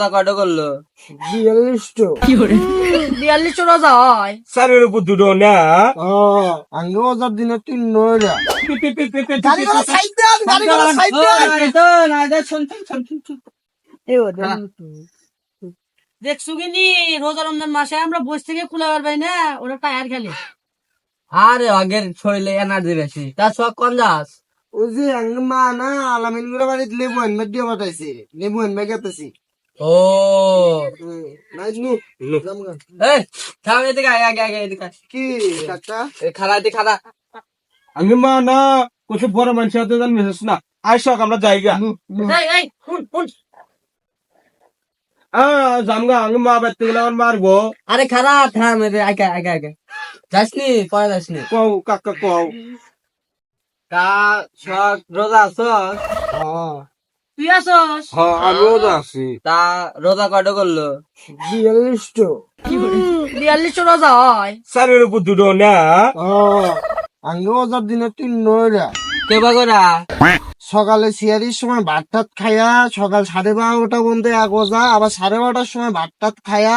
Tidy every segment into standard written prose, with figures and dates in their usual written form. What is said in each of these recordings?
রোজা কয়টা করলো? 42টো। 42 রোজা হয়? সারের উপর দুটো না আঙ্গে ওজার দিনে 3 নয়রা। গাড়ি ঘোড়া সাইড দেন, গাড়ি ঘোড়া সাইড দেন। দেখছো কিনি রোজা রমজান মাসে আমরা বস থেকে খুলে পারবাই না, ওরা টায়ার খেলে। আরে আগের শরীরে এনার্জি বেশি, তার শখ কোন যাস? ওই যে আঙ্গে মা না আলামিন গুলো বাড়িতে লেবু আনবে দিয়ে পাঠাইছে, লেবু আনবে গেতেছি। ও নাইস নু জামগা। এই থাম, এদিকে আয়, আগে আগে এদিকে আয়। কি কাকা? খাড়া এদিকে খাড়া। আমি মা না কিছু বড় মানুষ হতে জান মেসেস না আই শখ আমরা জায়গা এই শুন জামগা আমি মা বাইতে গেলে আমার মারবো আরে খাড়া থাম, আগে আগে আগে যাসনি, পরে যাসনি। কও কাকা কও কা শখ রোজা আছস? তুই আসস? হ্যাঁ আমিও তো আছি তা রোজা কয়টা করলো? 42টো। 42 রোজা হয়? সারের উপর দুটো না আঙ্গে ওজার দিনে 3 নয়রা। কে বাগরা? সকালে সিয়ারির সময় ভাত টাত খায়া সকাল 12:30টা পর্যন্ত 1 ওজা, আবার 12:30টার সময় ভাত টাত খায়া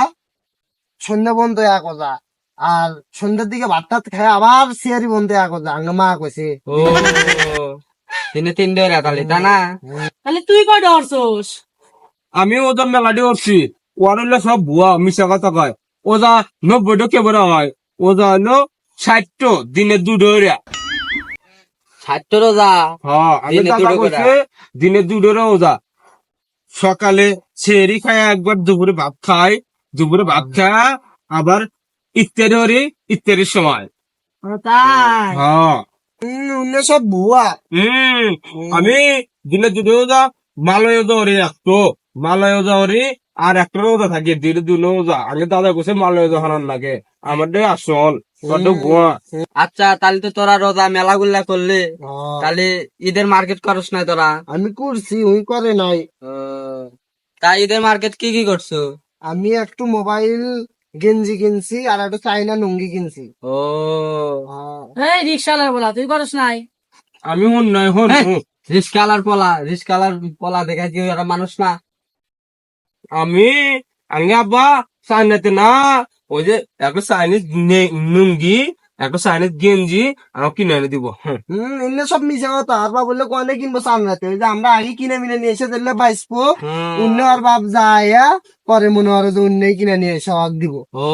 সন্ধ্যা পর্যন্ত 1 ওজা, আর সন্ধ্যার দিকে ভাত টাত খায়া আবার সিয়ারি পর্যন্ত 1 ওজা। আঙ্গে মা কইছে ও দিনে 3 ডেরা তাহলে, তা না? তাহলে তুই কয়টা হরছস? আমি ওদের মেলাটি করছি ওর হইলে সব ভুয়া মিশা কথা কয় ওজা 90টা কেবল হয় ওজা হলো 60টো দিনে দুটো রে 60 রোজা? হ্যাঁ আমি দিনে দাদা দুটো করে? কইছে দিনে দুটো রে ওজা সকালে সেরি খায় একবার, দুপুরে ভাত খায়, দুপুরে ভাত খায় আবার ইত্যাদি হরি ইত্যাদির সময় তাই? হ্যাঁ উনি সব ভুয়া। আমি দিনে দুটো ওজা মালয় ওজা হরি একটো মালয় ওজা হরি আর একটা রোজা থাকে দিনে দুটো ওজা আগে দাদা কইছে মালয় ওজা হারান লাগে আমার আসল কত ভুয়া আচ্ছা তাহলে তো তোরা রোজা মেলাগুলা করলে, হ্যাঁ। তাহলে ঈদের মার্কেট করস না তোরা? আমি করছি, ওই করে নাই। তা ঈদের মার্কেট কি কি করছো? আমি একটু মোবাইল গেঞ্জি কিনছি আর একটা চাইনা লুঙ্গি কিনছি। ও এই রিক্সাওয়ালার বলা, তুই করস নাই? আমি হন নাই হন রিস্কালার পলা দেখা কি ওরা মানুষ না? আমি আগে আব্বা চাইনাতে না ওই যে একটা চাইনিজ লুঙ্গি একটা চাইনিজ গেঞ্জি আমার কিনে এনে দিব এমনি সব মিশে কথা। আর বাপ বললে কনে কিনবো সামনাতে, ওই যে আমরা আগে কিনে মিনে নিয়ে এসে দিলে বাইসবো, অন্য আর বাপ যায় পরে মনে হয় যে অন্যই কিনে নিয়ে এসে হক দিব। ও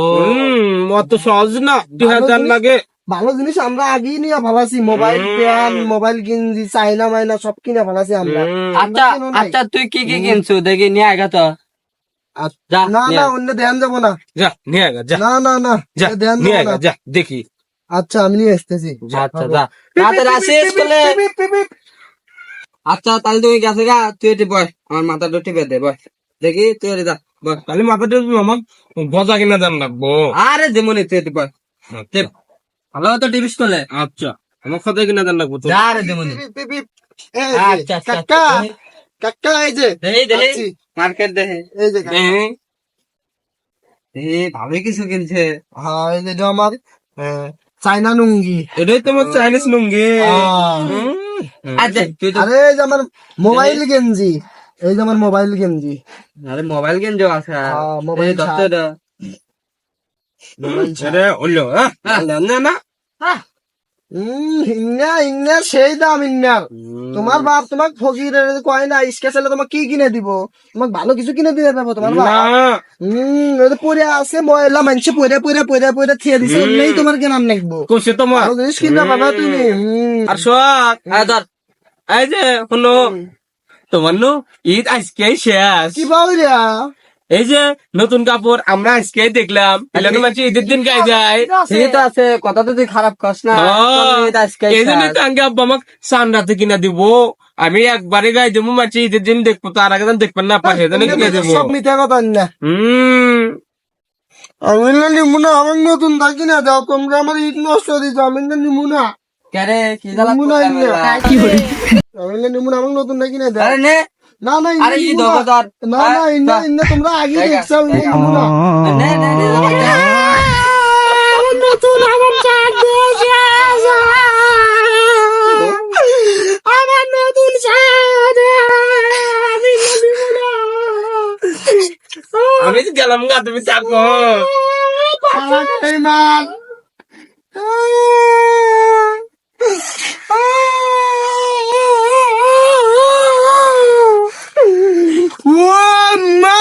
অত সহজ না 2000 লাগে ভালো জিনিস আমরা আগেই নিয়ে ভালাছি, মোবাইল প্যান মোবাইল গেঞ্জি চাইনা মাইনা সব কিনে ভালাছি আমরা। আচ্ছা আচ্ছা তুই কি কি কিনছো দেখি নিয়ে আগে তো। যা, না নিয়ে না আয়। অন্য ধ্যান যাবো না। যা নিয়ে আয় যা না না না যা ধ্যান নিয়ে যাবো আয় না। যা দেখি আচ্ছা আমি নিয়ে আসতেছি। আচ্ছা যা তাড়াতাড়ি আসিস বলে। আচ্ছা তাহলে তুই গেছে গা, তুই এটি বয়, আমার মাথাটা টিপে দে, বয় দেখি তুই এটি যা বয়। তাহলে মাথাটা আমার গজা কিনা দাম লাগবো আরে যেমনই তুই এটি বয়, টিপ। ভালো তো টিপিস করলে। আচ্ছা আমার কথা কিনা দাম লাগবো তো যা রে যেমনই। এই যে, আচ্ছা আচ্ছা কাকা কাকা এই যে দেখি দেখি আছি। মার্কেট দেখে এই যে কাকা। ভাবে কিছু কিনছে। হ্যাঁ এই যে এটা আমার চাইনা লুঙ্গি। এটাই তোমার চাইনিজ লুঙ্গি আচ্ছা তুই তো আরে এই যে আমার মোবাইল গেঞ্জি, এই যে আমার মোবাইল গেঞ্জি। আরে মোবাইল গেঞ্জো আছে। হ্যাঁ, মোবাইল এই দত্ত ছাড়। দা। আরে হইলো না না ইন্না ইন্না সেই দাম ইন্নার। তোমার বাপ তোমাকে ফকির কয় না স্কেচেলে তোমাকে কি কিনে দিব, তোমাকে ভালো কিছু কিনে দিয়ে দেবো তোমার বাপ। না ওই যে পরে আছে ময়লা মানুষে পরে পরে পরে পরে থিয়ে দিছে, নেই তোমার কেনার নেকবো। কোসে তোমার ভালো জিনিস কিনতে পাবা তুমি। আর শোক ধর এই যে শুনো তোমার নো ঈদ আজকে শেষ কি পাউরিয়া এই যে নতুন কাপড় আমরা আজকে দেখলাম এলাকা মাঝে ঈদের দিন গায়ে যায় ঠিকই তো আছে, কথা তো তুই খারাপ কস না। তোর ঈদ আজকে এই জন্য শেষ। তো আগে আব্বা আমাকে সানরাতে কিনা দিব আমি একবারে গায়ে দেবো মাঝে ঈদের দিন দেখবো, তার আগে দেখবেন না পাশে কিনে দেবো সব মিথ্যা কথা না। আমি না নিমু না, আমার নতুন থাকি না দাও, তোমরা আমার ঈদ নষ্ট দিচ্ছ। আমি না নিমু না, কেরে কি জ্বালা নিমু না করলাম ইন্না। এবার? আমি না নিমু না, আমার নতুন থাকি না দাও। আরে নে না না ইন্না আরে ঈদ নিমু হবে না। তোর। না না ইন্না ইন্না তোমরা আগে দেখছো, ইন্না নিমু না। নে নে নে নতুন আমার চাঁদ আমার নতুন চাঁদ আমি গেলাম গা, তুমি থাকো। মান ও মা